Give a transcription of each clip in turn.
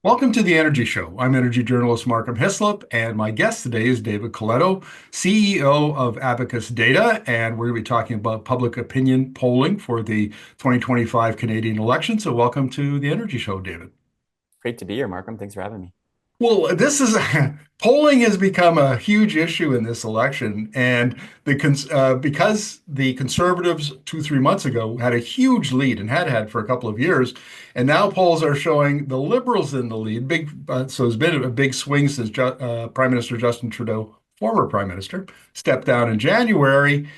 Welcome to the Energy Show. I'm energy journalist Markham Hislop, and my guest today is David Coletto, CEO of Abacus Data, and we're going to be talking about public opinion polling for the 2025 Canadian election. So, welcome to the Energy Show, David. Great to be here, Markham. Thanks for having me. Well, this is polling has become a huge issue in this election, and because the Conservatives 3 months ago had a huge lead and had had for a couple of years, and now polls are showing the Liberals in the lead. So there's been a big swing since Prime Minister Justin Trudeau, former Prime Minister, stepped down in January,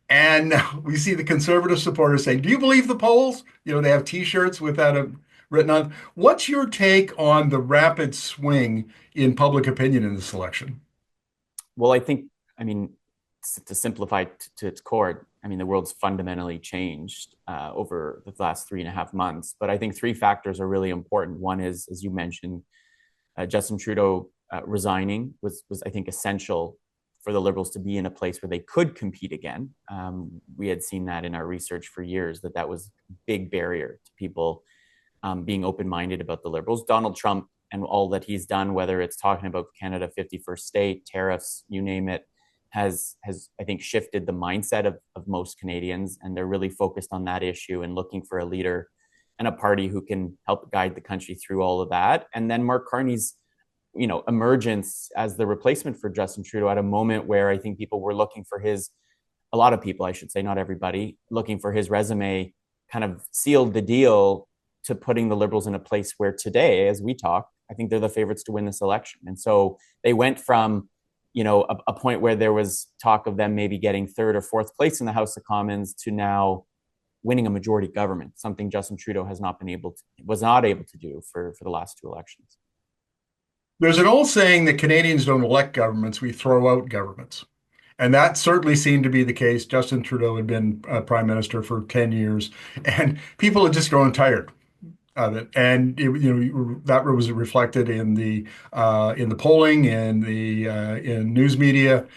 and we see the Conservative supporters saying, "Do you believe the polls?" They have T-shirts with that written on. What's your take on the rapid swing in public opinion in this election? Well, I mean, to simplify to its core, I mean, the world's fundamentally changed over the last 3.5 months. But I think three factors are really important. One is, as you mentioned, Justin Trudeau resigning was, I think, essential for the Liberals to be in a place where they could compete again. We had seen that in our research for years, that was a big barrier to people being open-minded about the Liberals. Donald Trump and all that he's done, whether it's talking about Canada 51st state, tariffs, you name it, has I think shifted the mindset of most Canadians, and they're really focused on that issue and looking for a leader and a party who can help guide the country through all of that. And then Mark Carney's emergence as the replacement for Justin Trudeau at a moment where I think people were looking for a lot of people, I should say, not everybody, looking for his resume, kind of sealed the deal to putting the Liberals in a place where today, as we talk, I think they're the favorites to win this election. And so they went from, a point where there was talk of them maybe getting third or fourth place in the House of Commons to now winning a majority government, something Justin Trudeau was not able to do for the last two elections. There's an old saying that Canadians don't elect governments, we throw out governments. And that certainly seemed to be the case. Justin Trudeau had been prime minister for 10 years, and people had just grown tired of it, and that was reflected in the polling and the in news media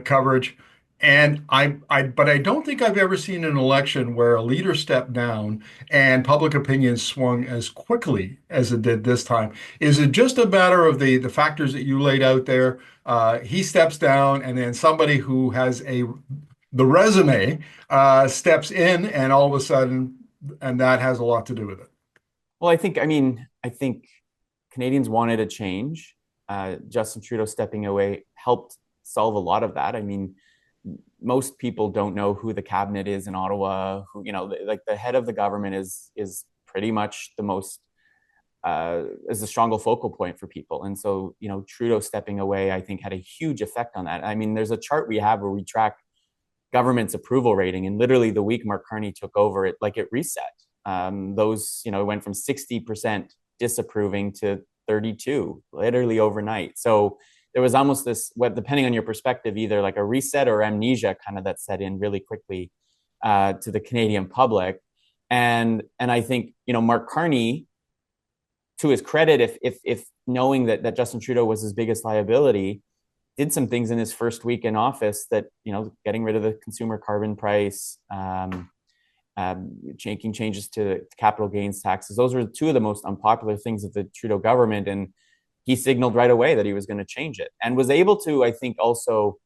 coverage. But I don't think I've ever seen an election where a leader stepped down and public opinion swung as quickly as it did this time. Is it just a matter of the factors that you laid out there? He steps down, and then somebody who has the resume steps in, and all of a sudden, and that has a lot to do with it. Well, I think Canadians wanted a change. Justin Trudeau stepping away helped solve a lot of that. I mean, most people don't know who the cabinet is in Ottawa. Who, like the head of the government is pretty much the most is the stronger focal point for people. And so, Trudeau stepping away, I think, had a huge effect on that. I mean, there's a chart we have where we track government's approval rating, and literally the week Mark Carney took over, it reset. It went from 60% disapproving to 32, literally overnight. So there was almost this, depending on your perspective, either like a reset or amnesia kind of that set in really quickly to the Canadian public. And I think, Mark Carney, to his credit, if knowing that Justin Trudeau was his biggest liability, did some things in his first week in office that, getting rid of the consumer carbon price, making changes to capital gains taxes. Those were two of the most unpopular things of the Trudeau government. And he signaled right away that he was going to change it, and was able to, I think, also,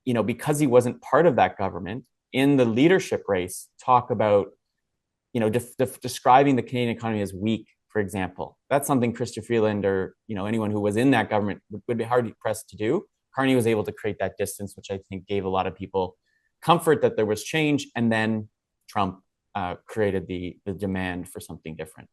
because he wasn't part of that government in the leadership race, talk about, describing the Canadian economy as weak, for example. That's something Chrystia Freeland or, anyone who was in that government would be hard pressed to do. Carney was able to create that distance, which I think gave a lot of people comfort that there was change. And then Trump created the demand for something different.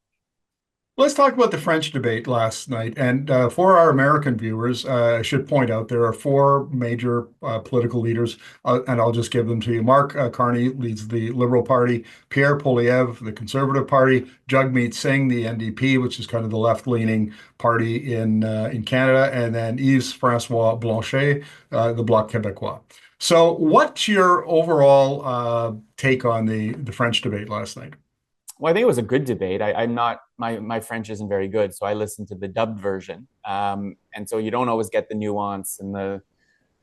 Let's talk about the French debate last night. And for our American viewers, I should point out there are four major political leaders, and I'll just give them to you. Mark Carney leads the Liberal Party, Pierre Poilievre, the Conservative Party, Jagmeet Singh, the NDP, which is kind of the left-leaning party in Canada, and then Yves-François Blanchet, the Bloc Québécois. So, what's your overall take on the French debate last night? Well, I think it was a good debate. I'm not my French isn't very good, so I listened to the dubbed version, and so you don't always get the nuance and the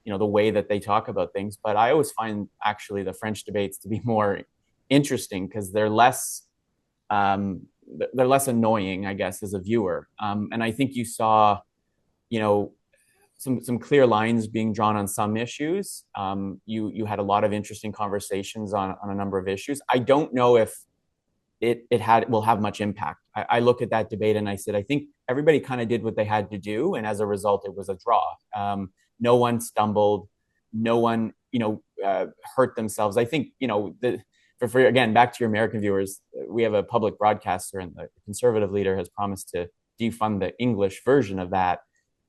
way that they talk about things. But I always find actually the French debates to be more interesting because they're less they're less annoying, I guess, as a viewer. And I think you saw, you know, some clear lines being drawn on some issues. You had a lot of interesting conversations on a number of issues. I don't know if it will have much impact. I look at that debate and I said, I think everybody kind of did what they had to do, and as a result, it was a draw. No one stumbled, no one hurt themselves. I think for again, back to your American viewers, we have a public broadcaster, and the conservative leader has promised to defund the English version of that.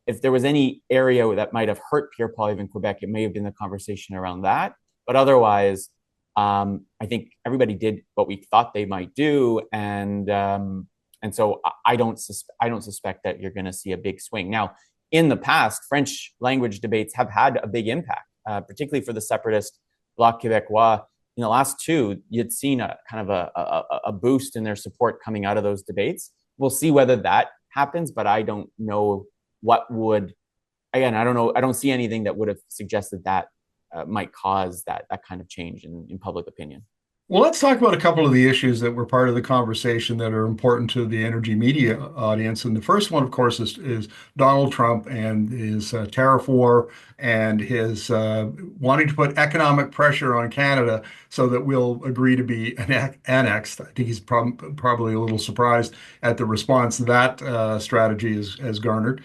If there was any area that might have hurt Pierre Poilievre in Quebec, it may have been the conversation around that. But otherwise, I think everybody did what we thought they might do, and so I don't suspect that you're going to see a big swing. Now, in the past, French language debates have had a big impact, particularly for the separatist Bloc Québécois. In the last two, you'd seen a kind of a boost in their support coming out of those debates. We'll see whether that happens, but I don't know what would. Again, I don't know. I don't see anything that would have suggested that might cause that kind of change in public opinion. Well, let's talk about a couple of the issues that were part of the conversation that are important to the energy media audience. And the first one, of course, is Donald Trump and his tariff war and his wanting to put economic pressure on Canada so that we'll agree to be annexed. I think he's probably a little surprised at the response that strategy has garnered.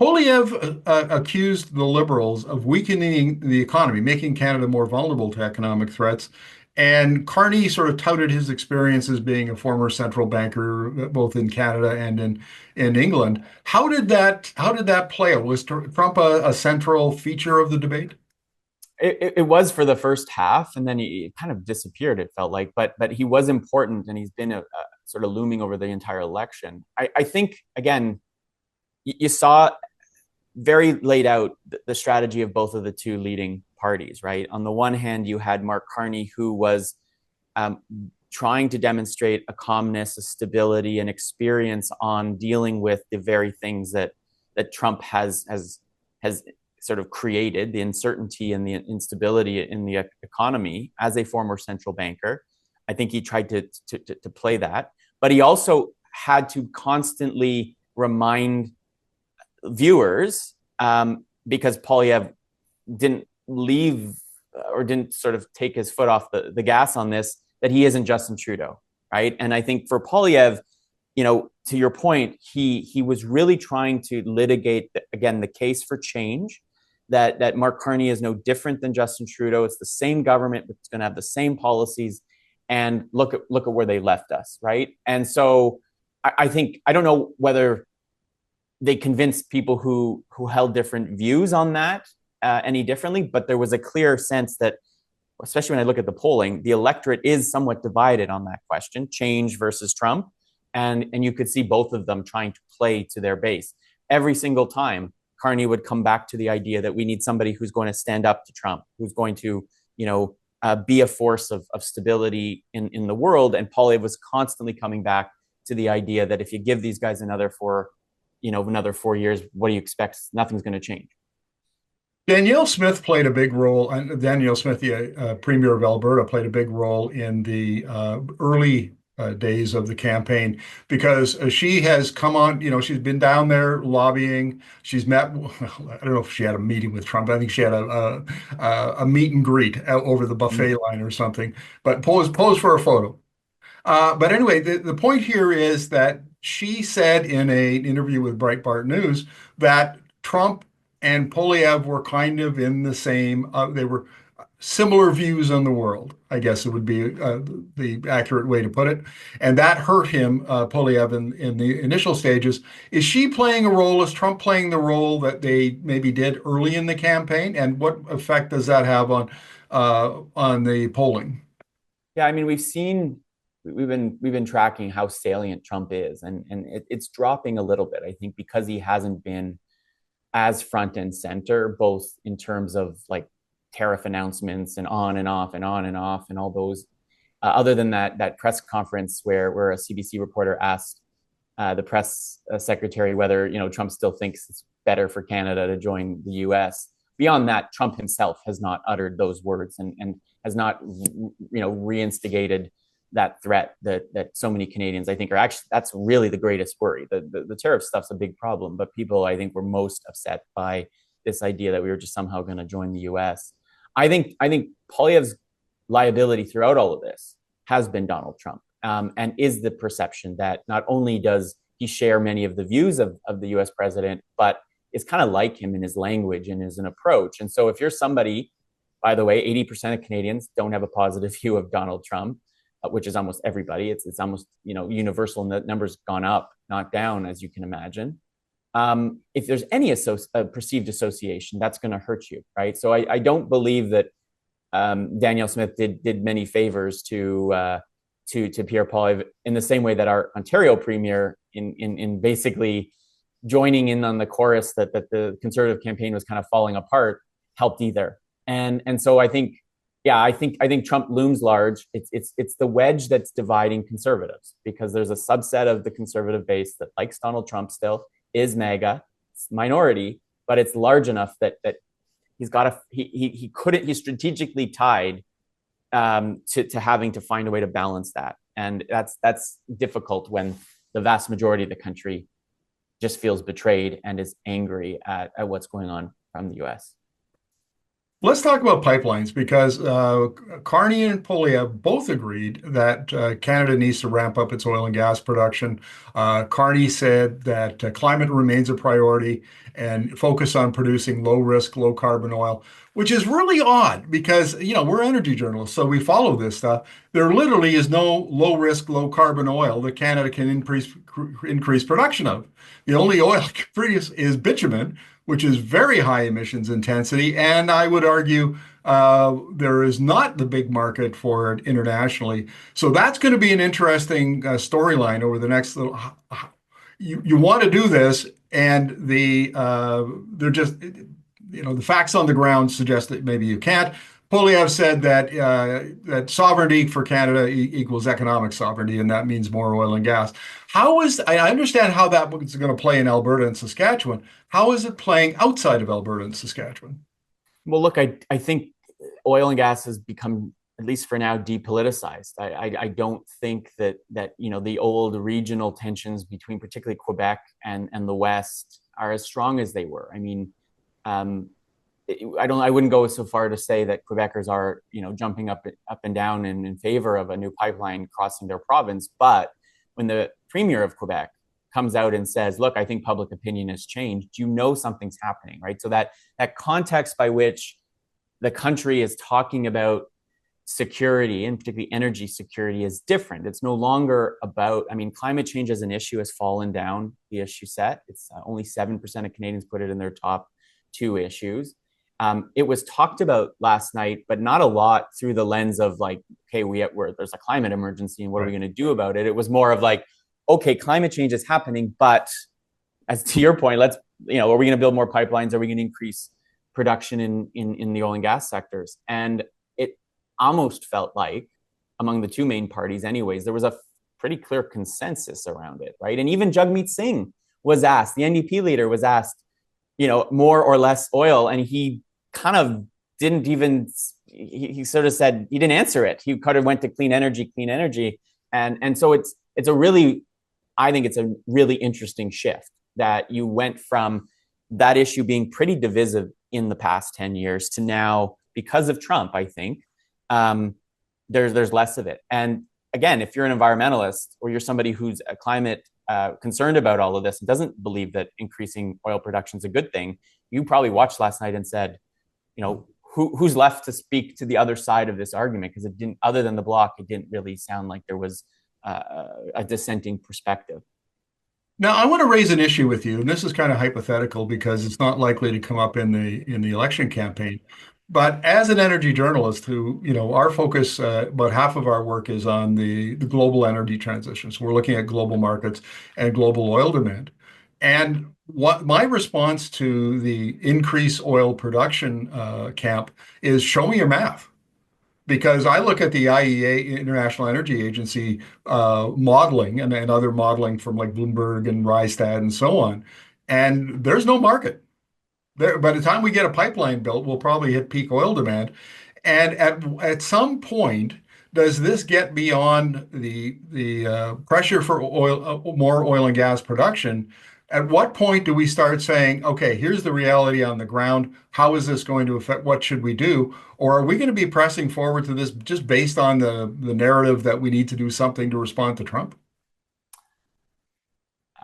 Poilievre accused the Liberals of weakening the economy, making Canada more vulnerable to economic threats. And Carney sort of touted his experience as being a former central banker, both in Canada and in England. How did that play out? Was Trump a central feature of the debate? It was for the first half, and then he kind of disappeared. It felt like, but he was important, and he's been a sort of looming over the entire election. I think again, you saw very laid out the strategy of both of the two leading parties, right? On the one hand, you had Mark Carney, who was trying to demonstrate a calmness, a stability, an experience on dealing with the very things that Trump has sort of created, the uncertainty and the instability in the economy as a former central banker. I think he tried to play that, but he also had to constantly remind viewers, because Poilievre didn't leave or didn't sort of take his foot off the gas on this, that he isn't Justin Trudeau, right? And I think for Poilievre, to your point, he was really trying to litigate again the case for change, that Mark Carney is no different than Justin Trudeau. It's the same government, it's going to have the same policies, and look at where they left us, right? And so I think I don't know whether they convinced people who held different views on that any differently, but there was a clear sense that, especially when I look at the polling, the electorate is somewhat divided on that question, change versus Trump, and you could see both of them trying to play to their base. Every single time, Carney would come back to the idea that we need somebody who's going to stand up to Trump, who's going to, be a force of stability in the world, and Poilievre was constantly coming back to the idea that if you give these guys another 4 years, what do you expect? Nothing's going to change. Danielle Smith played a big role, and Danielle Smith, the Premier of Alberta, played a big role in the early days of the campaign because she has come on, she's been down there lobbying. She's met, well, I don't know if she had a meeting with Trump. I think she had a meet and greet over the buffet line or something, but pose for a photo. But anyway, the point here is that she said in an interview with Breitbart News that Trump and Poilievre were kind of in the same, they were similar views on the world, I guess it would be the accurate way to put it. And that hurt him, Poilievre, in the initial stages. Is she playing a role? Is Trump playing the role that they maybe did early in the campaign? And what effect does that have on the polling? Yeah, I mean, we've been tracking how salient Trump is, and it's dropping a little bit, I think, because he hasn't been as front and center, both in terms of like tariff announcements and on and off and on and off and all those. Other than that press conference where a CBC reporter asked the press secretary whether Trump still thinks it's better for Canada to join the U.S. Beyond that, Trump himself has not uttered those words and has not reinstigated that threat that so many Canadians, I think, are actually, that's really the greatest worry. The tariff stuff's a big problem, but people, I think, were most upset by this idea that we were just somehow going to join the US. I think Poilievre's liability throughout all of this has been Donald Trump, and is the perception that not only does he share many of the views of the US president, but is kind of like him in his language and as an approach. And so if you're somebody, by the way, 80% of Canadians don't have a positive view of Donald Trump, which is almost everybody. It's almost, universal, and the number's gone up, not down, as you can imagine. If there's any perceived association, that's going to hurt you, right? So I don't believe that Danielle Smith did many favors to Pierre Poilievre in the same way that our Ontario premier in basically joining in on the chorus that the Conservative campaign was kind of falling apart helped either. And so I think, yeah, I think Trump looms large. It's the wedge that's dividing conservatives, because there's a subset of the conservative base that likes Donald Trump still, is MAGA, it's minority, but it's large enough that he's strategically tied to having to find a way to balance that. And that's difficult when the vast majority of the country just feels betrayed and is angry at what's going on from the US. Let's talk about pipelines, because Carney and Poilievre both agreed that Canada needs to ramp up its oil and gas production. Carney said that climate remains a priority and focus on producing low risk, low carbon oil, which is really odd because, we're energy journalists, so we follow this stuff. There literally is no low risk, low carbon oil that Canada can increase production of. The only oil it can produce is bitumen, which is very high emissions intensity. And I would argue there is not the big market for it internationally. So that's going to be an interesting storyline over the next little. You want to do this, and they're just, the facts on the ground suggest that maybe you can't. Poilievre said that sovereignty for Canada equals economic sovereignty, and that means more oil and gas. I understand how that is going to play in Alberta and Saskatchewan. How is it playing outside of Alberta and Saskatchewan? Well, look, I think oil and gas has become, at least for now, depoliticized. I don't think that the old regional tensions between particularly Quebec and the West are as strong as they were. I mean, I wouldn't go so far to say that Quebecers are, jumping up and down in favor of a new pipeline crossing their province. But when the premier of Quebec comes out and says, look, I think public opinion has changed, something's happening, right? So that context by which the country is talking about security, and particularly energy security, is different. It's no longer about, climate change as an issue has fallen down the issue set. It's only 7% of Canadians put it in their top 2 issues. It was talked about last night, but not a lot through the lens of like, okay, there's a climate emergency and what are we going to do about it? It was more of like, okay, climate change is happening, but as to your point, are we going to build more pipelines? Are we going to increase production in the oil and gas sectors? And it almost felt like, among the 2 main parties anyways, there was a pretty clear consensus around it, right? And even Jagmeet Singh was asked, the NDP leader was asked, more or less oil, and he kind of didn't even, he sort of said, he didn't answer it. He kind of went to clean energy. And so I think it's a really interesting shift that you went from that issue being pretty divisive in the past 10 years to now, because of Trump, I think, there's less of it. And again, if you're an environmentalist or you're somebody who's a climate concerned about all of this and doesn't believe that increasing oil production is a good thing, you probably watched last night and said, who's left to speak to the other side of this argument? Because it didn't, other than the Bloc, it didn't really sound like there was a dissenting perspective. Now, I want to raise an issue with you, and this is kind of hypothetical because it's not likely to come up in the election campaign. But as an energy journalist, our focus, about half of our work is on the global energy transition. So we're looking at global markets and global oil demand. And what my response to the increased oil production camp is, show me your math. Because I look at the IEA, International Energy Agency, modeling and other modeling from like Bloomberg and Rystad and so on, and there's no market. By the time we get a pipeline built, we'll probably hit peak oil demand. And at some point, does this get beyond the pressure for more oil and gas production? At what point do we start saying, okay, here's the reality on the ground. How is this going to affect? What should we do? Or are we going to be pressing forward to this just based on the narrative that we need to do something to respond to Trump?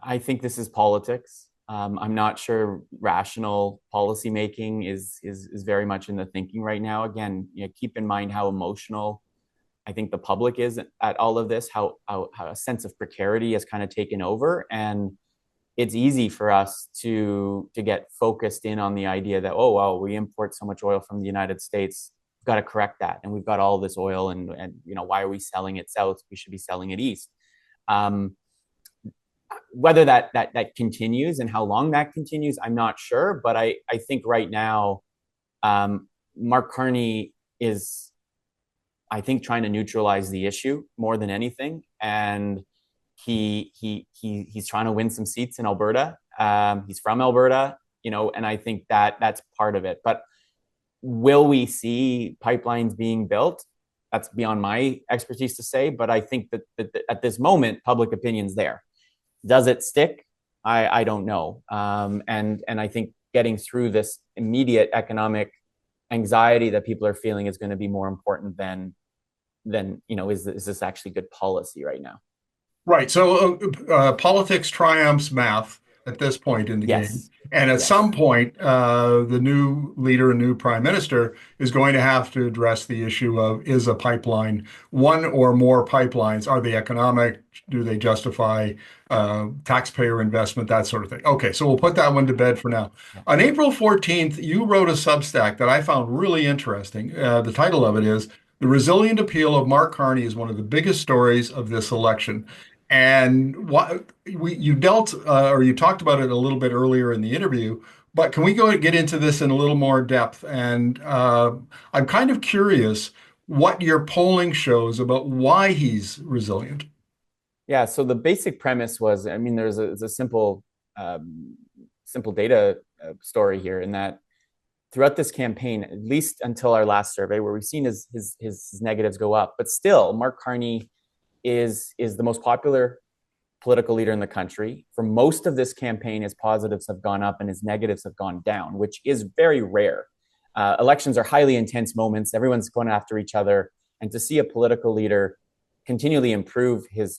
I think this is politics. I'm not sure rational policymaking is very much in the thinking right now. Again, keep in mind how emotional I think the public is at all of this, how a sense of precarity has kind of taken over, and it's easy for us to get focused in on the idea that, oh well, we import so much oil from the United States, we've got to correct that, and we've got all this oil, and why are we selling it south? We should be selling it east. Um, Whether that continues and how long that continues, I'm not sure. But I think right now, Mark Carney is, I think, trying to neutralize the issue more than anything, and he's trying to win some seats in Alberta. He's from Alberta, and I think that's part of it. But will we see pipelines being built? That's beyond my expertise to say. But I think that at this moment, public opinion's there. Does it stick? I don't know. And I think getting through this immediate economic anxiety that people are feeling is going to be more important than is this actually good policy right now? Right. So politics triumphs math at this point in the game. Yes. And at some Yes. point, the new leader and new prime minister is going to have to address the issue of, is a pipeline, one or more pipelines, are they economic? Do they justify taxpayer investment, that sort of thing? Okay, so we'll put that one to bed for now. Yeah. On April 14th, you wrote a Substack that I found really interesting. The title of it is "The Resilient Appeal of Mark Carney is one of the biggest stories of this election." And what you dealt or you talked about it a little bit earlier in the interview, but can we go and get into this in a little more depth? And I'm kind of curious what your polling shows about why he's resilient. Yeah. So the basic premise was, I mean, there's a simple data story here in that throughout this campaign, at least until our last survey, where we've seen his negatives go up, but still, Mark Carney is the most popular political leader in the country. For most of this campaign, his positives have gone up and his negatives have gone down, which is very rare. Elections are highly intense moments. Everyone's going after each other, and to see a political leader continually improve his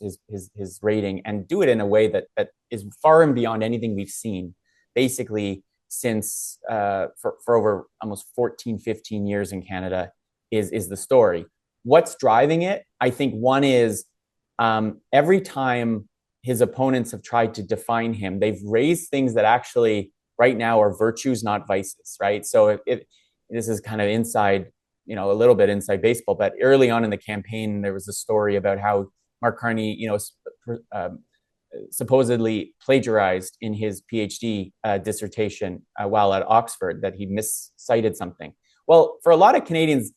rating and do it in a way that is far and beyond anything we've seen, basically since for over almost 14, 15 years in Canada, is the story. What's driving it? I think one is every time his opponents have tried to define him, they've raised things that actually right now are virtues, not vices, right? So this is kind of inside, a little bit inside baseball, but early on in the campaign, there was a story about how Mark Carney, supposedly plagiarized in his PhD dissertation while at Oxford, that he miscited something. Well, for a lot of Canadians,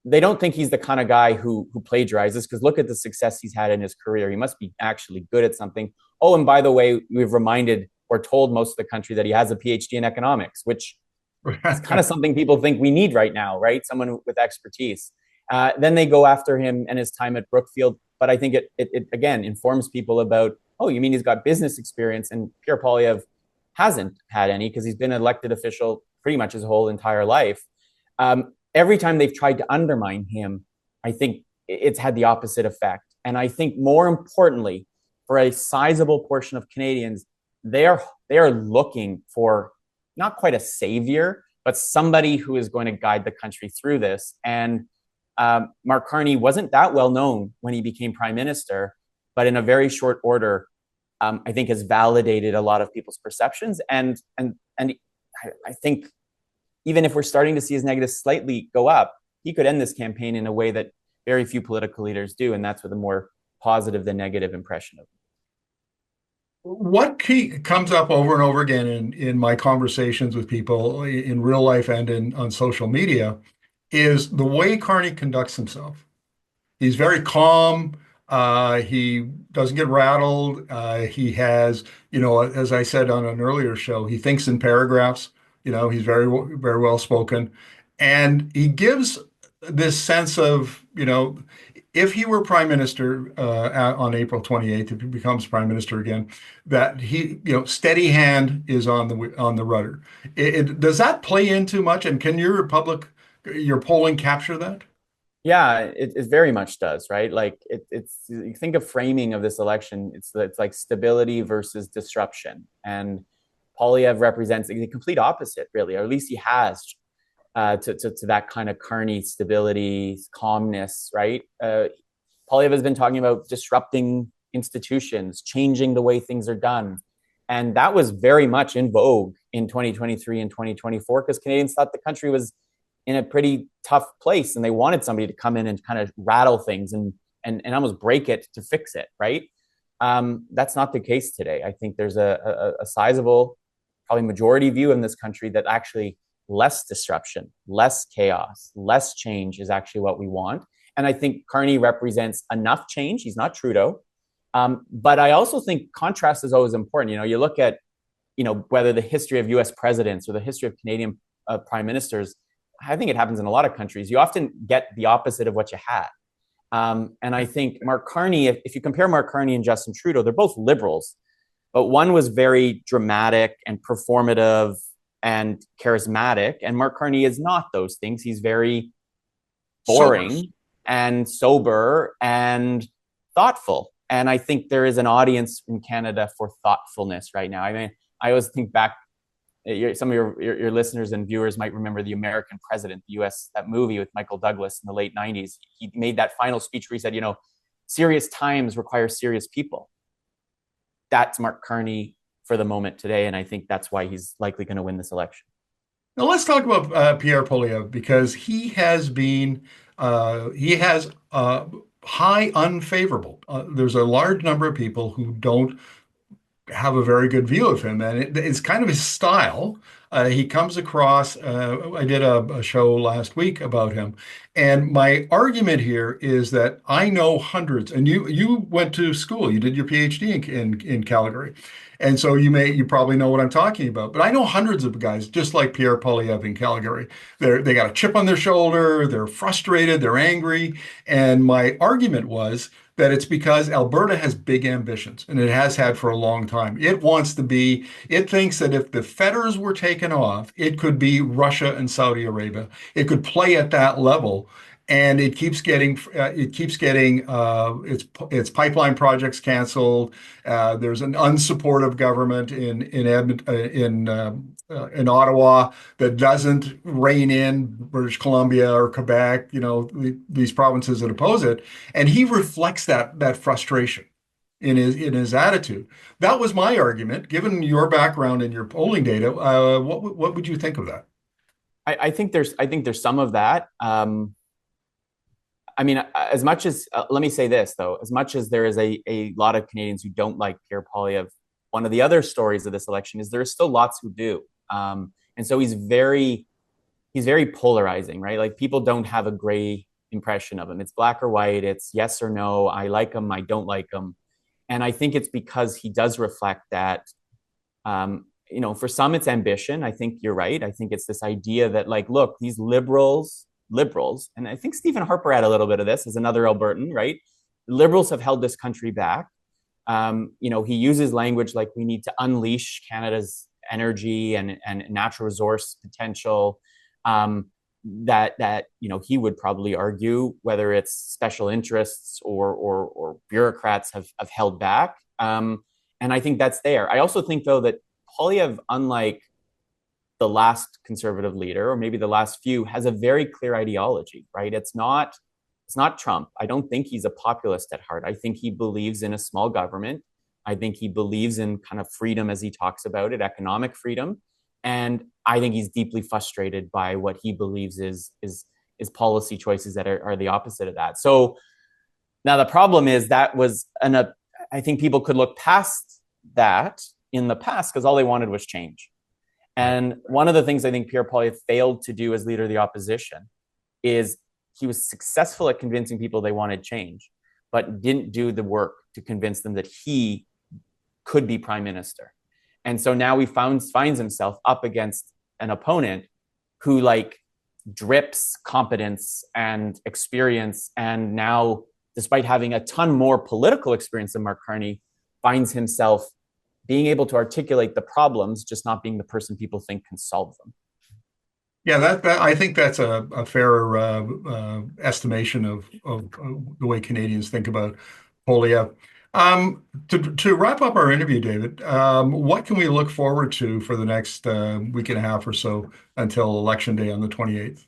they don't think he's the kind of guy who plagiarizes, because look at the success he's had in his career. He must be actually good at something. Oh, and by the way, we've reminded or told most of the country that he has a PhD in economics, which is kind of something people think we need right now, right? Someone with expertise. Then they go after him and his time at Brookfield. But I think it again informs people about, oh, you mean he's got business experience? And Pierre Poilievre hasn't had any, because he's been an elected official pretty much his whole entire life. Every time they've tried to undermine him, I think it's had the opposite effect. And I think more importantly, for a sizable portion of Canadians, they are looking for not quite a savior, but somebody who is going to guide the country through this. And Mark Carney wasn't that well known when he became prime minister, but in a very short order, I think has validated a lot of people's perceptions. And I think even if we're starting to see his negatives slightly go up, he could end this campaign in a way that very few political leaders do, and that's with a more positive than negative impression of him. What comes up over and over again in my conversations with people in real life and on social media is the way Carney conducts himself. He's very calm. He doesn't get rattled. He has, as I said on an earlier show, he thinks in paragraphs. He's very, very well spoken. And he gives this sense of if he were prime minister on April 28th, if he becomes prime minister again, that steady hand is on the rudder. Does that play into much? And can your polling capture that? Yeah, it very much does, right? Like it's you think of framing of this election, it's like stability versus disruption, and Poilievre represents the complete opposite, really, or at least he has to that kind of Carney stability, calmness, right? Poilievre has been talking about disrupting institutions, changing the way things are done. And that was very much in vogue in 2023 and 2024 because Canadians thought the country was in a pretty tough place and they wanted somebody to come in and kind of rattle things and almost break it to fix it, right? That's not the case today. I think there's a sizable, probably majority view in this country that actually less disruption, less chaos, less change is actually what we want. And I think Carney represents enough change. He's not Trudeau. But I also think contrast is always important. You look at, whether the history of US presidents or the history of Canadian prime ministers, I think it happens in a lot of countries. You often get the opposite of what you had. And I think Mark Carney, if you compare Mark Carney and Justin Trudeau, they're both liberals, but one was very dramatic and performative and charismatic. And Mark Carney is not those things. He's very boring and sober and thoughtful. And I think there is an audience in Canada for thoughtfulness right now. I mean, I always think back, some of your listeners and viewers might remember The American President, the US, that movie with Michael Douglas in the late 90s. He made that final speech where he said, serious times require serious people. That's Mark Carney for the moment today. And I think that's why he's likely going to win this election. Now let's talk about Pierre Poilievre because he has high unfavorable. There's a large number of people who don't have a very good view of him, and it's kind of his style. He comes across. I did a show last week about him, and my argument here is that I know hundreds, and you went to school, you did your PhD in Calgary, and so you probably know what I'm talking about. But I know hundreds of guys just like Pierre Poilievre in Calgary. They got a chip on their shoulder, they're frustrated, they're angry, and my argument was that it's because Alberta has big ambitions, and it has had for a long time. It thinks that if the fetters were taken off, it could be Russia and Saudi Arabia. It could play at that level. And its pipeline projects canceled. There's an unsupportive government in Ottawa that doesn't rein in British Columbia or Quebec, these provinces that oppose it. And he reflects that frustration in his attitude. That was my argument. Given your background and your polling data, what would you think of that? I think there's some of that. I mean, as much as let me say this though, as much as there is a lot of Canadians who don't like Pierre Poilievre, one of the other stories of this election is there are still lots who do, and so he's very polarizing, right? Like people don't have a gray impression of him. It's black or white. It's yes or no. I like him. I don't like him, and I think it's because he does reflect that. For some, it's ambition. I think you're right. I think it's this idea that, like, look, these liberals, and I think Stephen Harper had a little bit of this as another Albertan, right? Liberals have held this country back. He uses language like we need to unleash Canada's energy and natural resource potential. That he would probably argue, whether it's special interests or bureaucrats have held back. And I think that's there. I also think, though, that Poilievre, unlike the last conservative leader, or maybe the last few, has a very clear ideology, right? It's not Trump. I don't think he's a populist at heart. I think he believes in a small government. I think he believes in kind of freedom as he talks about it, economic freedom. And I think he's deeply frustrated by what he believes is policy choices that are the opposite of that. So now the problem is I think people could look past that in the past because all they wanted was change. And one of the things I think Pierre Poilievre failed to do as leader of the opposition is he was successful at convincing people they wanted change, but didn't do the work to convince them that he could be prime minister. And so now he finds himself up against an opponent who, like, drips competence and experience. And now, despite having a ton more political experience than Mark Carney, finds himself being able to articulate the problems, just not being the person people think can solve them. Yeah, that I think that's a fair estimation of the way Canadians think about polio. To wrap up our interview, David, what can we look forward to for the next week and a half or so until Election Day on the 28th?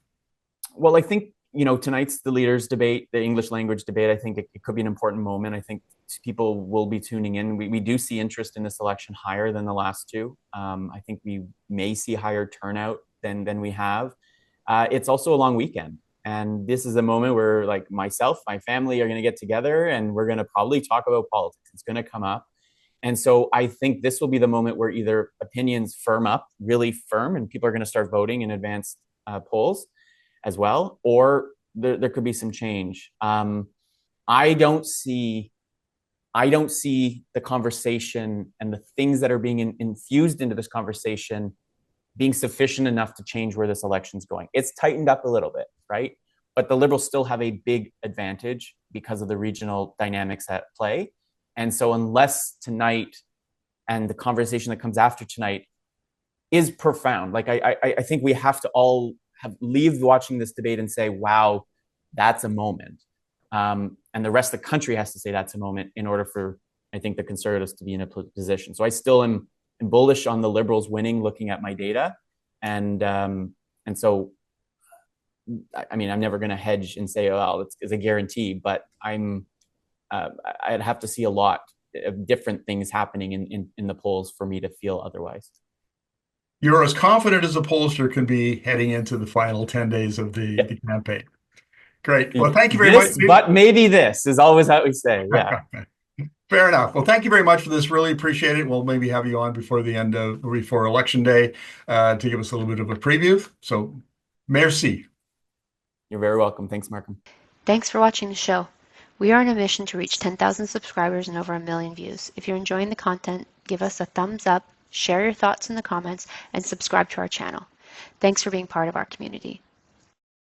Well, I think, tonight's the leaders debate, the English language debate. I think it could be an important moment. I think people will be tuning in. We do see interest in this election higher than the last two. I think we may see higher turnout than we have. It's also a long weekend. And this is a moment where, like, myself, my family are going to get together and we're going to probably talk about politics. It's going to come up. And so I think this will be the moment where either opinions firm up, really firm, and people are going to start voting in advanced polls as well, or there could be some change. I don't see the conversation and the things that are being infused into this conversation being sufficient enough to change where this election's going. It's tightened up a little bit, right? But the Liberals still have a big advantage because of the regional dynamics at play. And so unless tonight and the conversation that comes after tonight is profound, like I think we have to all leave watching this debate and say, wow, that's a moment. And the rest of the country has to say that's a moment in order for, I think, the Conservatives to be in a position. So I still am bullish on the Liberals winning, looking at my data. And so, I mean, I'm never going to hedge and say, oh, well, it's a guarantee, but I'd have to see a lot of different things happening in the polls for me to feel otherwise. You're as confident as a pollster can be heading into the final 10 days of the campaign. Great. Well, thank you very much. But maybe this is always how we say. Yeah. Fair enough. Well, thank you very much for this. Really appreciate it. We'll maybe have you on before Election Day to give us a little bit of a preview. So, merci. You're very welcome. Thanks, Markham. Thanks for watching the show. We are on a mission to reach 10,000 subscribers and over 1 million views. If you're enjoying the content, give us a thumbs up, share your thoughts in the comments, and subscribe to our channel. Thanks for being part of our community.